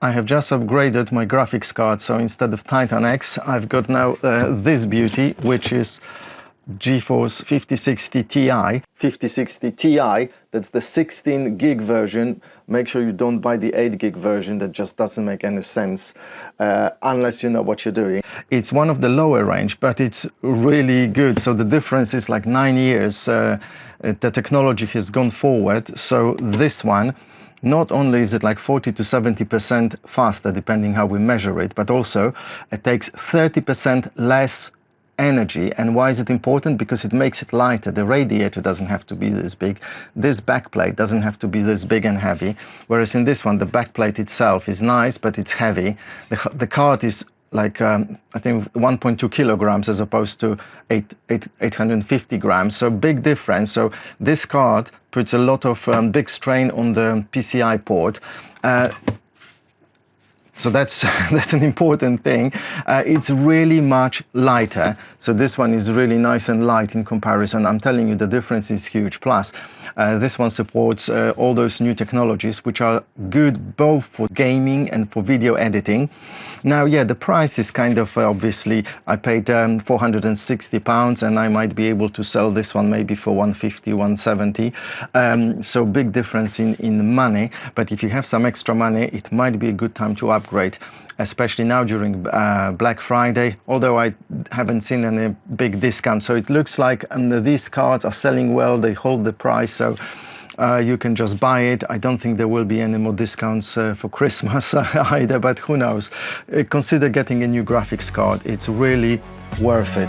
I have just upgraded my graphics card, so instead of Titan X, I've got now this beauty, which is GeForce 5060 Ti. 5060 Ti, that's the 16 gig version. Make sure you don't buy the 8 gig version, that just doesn't make any sense unless you know what you're doing. It's one of the lower range, but it's really good. So the difference is like 9 years. The technology has gone forward. So this one, not only is it like 40 to 70% faster, depending how we measure it, but also it takes 30% less energy. And why is it important? Because it makes it lighter. The radiator doesn't have to be this big. This backplate doesn't have to be this big and heavy. Whereas in this one, the backplate itself is nice, but it's heavy. The card is like, I think 1.2 kilograms as opposed to 850 grams. So big difference. So this card puts a lot of big strain on the PCI port. So that's an important thing. It's really much lighter. So this one is really nice and light in comparison. I'm telling you, the difference is huge. Plus, this one supports all those new technologies, which are good both for gaming and for video editing. Now, yeah, the price is kind of obviously, I paid £460 and I might be able to sell this one maybe for 150, 170. So big difference in money. But if you have some extra money, it might be a good time to upgrade, especially now during Black Friday, although I haven't seen any big discounts. So it looks like these cards are selling well, they hold the price, so you can just buy it. I don't think there will be any more discounts for Christmas either, but who knows. Consider getting a new graphics card. It's really worth it.